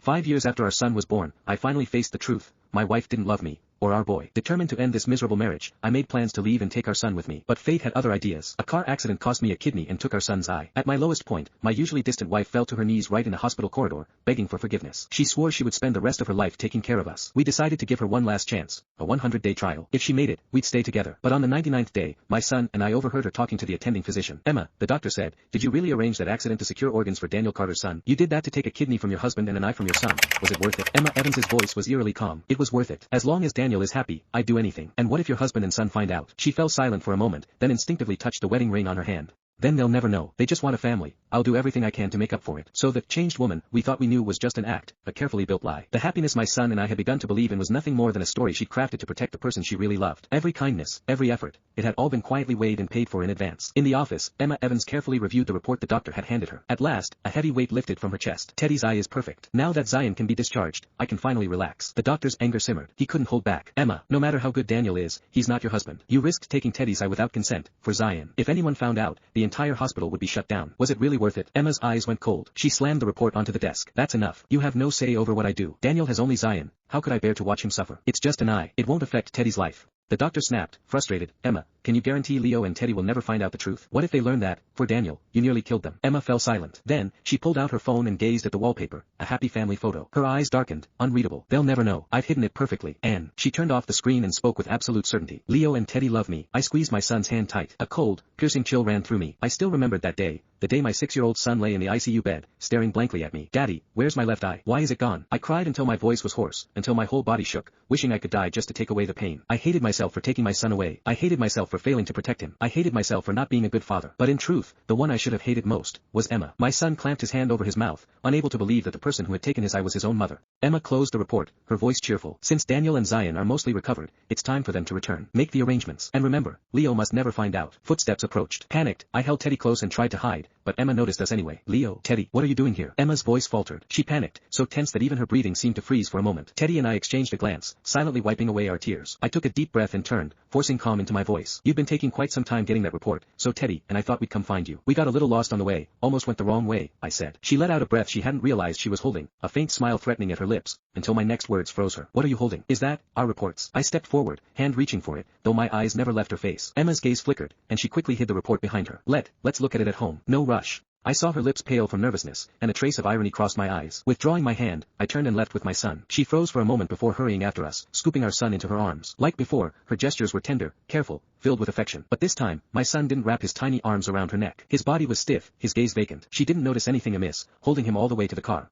5 years after our son was born, I finally faced the truth. My wife didn't love me, or our boy. Determined to end this miserable marriage, I made plans to leave and take our son with me. But fate had other ideas. A car accident cost me a kidney and took our son's eye. At my lowest point, my usually distant wife fell to her knees right in a hospital corridor, begging for forgiveness. She swore she would spend the rest of her life taking care of us. We decided to give her one last chance, a 100-day trial. If she made it, we'd stay together. But on the 99th day, my son and I overheard her talking to the attending physician. Emma, the doctor said, did you really arrange that accident to secure organs for Daniel Carter's son? You did that to take a kidney from your husband and an eye from your son. Was it worth it? Emma Evans's voice was eerily calm. It was worth it. As long as Daniel is happy, I'd do anything. And what if your husband and son find out? She fell silent for a moment, then instinctively touched the wedding ring on her hand. Then they'll never know. They just want a family. I'll do everything I can to make up for it. So the changed woman we thought we knew was just an act, a carefully built lie. The happiness my son and I had begun to believe in was nothing more than a story she'd crafted to protect the person she really loved. Every kindness, every effort, it had all been quietly weighed and paid for in advance. In the office, Emma Evans carefully reviewed the report the doctor had handed her. At last, a heavy weight lifted from her chest. Teddy's eye is perfect. Now that Zion can be discharged, I can finally relax. The doctor's anger simmered. He couldn't hold back. Emma, no matter how good Daniel is, he's not your husband. You risked taking Teddy's eye without consent, for Zion. If anyone found out, the entire hospital would be shut down. Was it really worth it? Emma's eyes went cold. She slammed the report onto the desk. That's enough. You have no say over what I do. Daniel has only Zion. How could I bear to watch him suffer? It's just an eye. It won't affect Teddy's life. The doctor snapped, frustrated. Emma, can you guarantee Leo and Teddy will never find out the truth? What if they learn that, for Daniel, you nearly killed them? Emma fell silent. Then, she pulled out her phone and gazed at the wallpaper, a happy family photo. Her eyes darkened, unreadable. They'll never know. I've hidden it perfectly. Anne. She turned off the screen and spoke with absolute certainty. Leo and Teddy love me. I squeezed my son's hand tight. A cold, piercing chill ran through me. I still remembered that day, the day my 6-year-old son lay in the ICU bed, staring blankly at me. Daddy, where's my left eye? Why is it gone? I cried until my voice was hoarse, until my whole body shook, wishing I could die just to take away the pain. I hated myself for taking my son away. I hated myself for failing to protect him. I hated myself for not being a good father. But in truth, the one I should have hated most, was Emma. My son clamped his hand over his mouth, unable to believe that the person who had taken his eye was his own mother. Emma closed the report, her voice cheerful. Since Daniel and Zion are mostly recovered, it's time for them to return. Make the arrangements. And remember, Leo must never find out. Footsteps approached. Panicked, I held Teddy close and tried to hide, but Emma noticed us anyway. Leo, Teddy, what are you doing here? Emma's voice faltered. She panicked, so tense that even her breathing seemed to freeze for a moment. Teddy and I exchanged a glance, silently wiping away our tears. I took a deep breath and turned, forcing calm into my voice. You've been taking quite some time getting that report, so Teddy and I thought we'd come find you. We got a little lost on the way, almost went the wrong way, I said. She let out a breath she hadn't realized she was holding, a faint smile threatening at her lips, until my next words froze her. What are you holding? Is that our reports? I stepped forward, hand reaching for it, though my eyes never left her face. Emma's gaze flickered, and she quickly hid the report behind her. Let's look at it at home. No rush. I saw her lips pale from nervousness, and a trace of irony crossed my eyes. Withdrawing my hand, I turned and left with my son. She froze for a moment before hurrying after us, scooping our son into her arms. Like before, her gestures were tender, careful, filled with affection. But this time, my son didn't wrap his tiny arms around her neck. His body was stiff, his gaze vacant. She didn't notice anything amiss, holding him all the way to the car.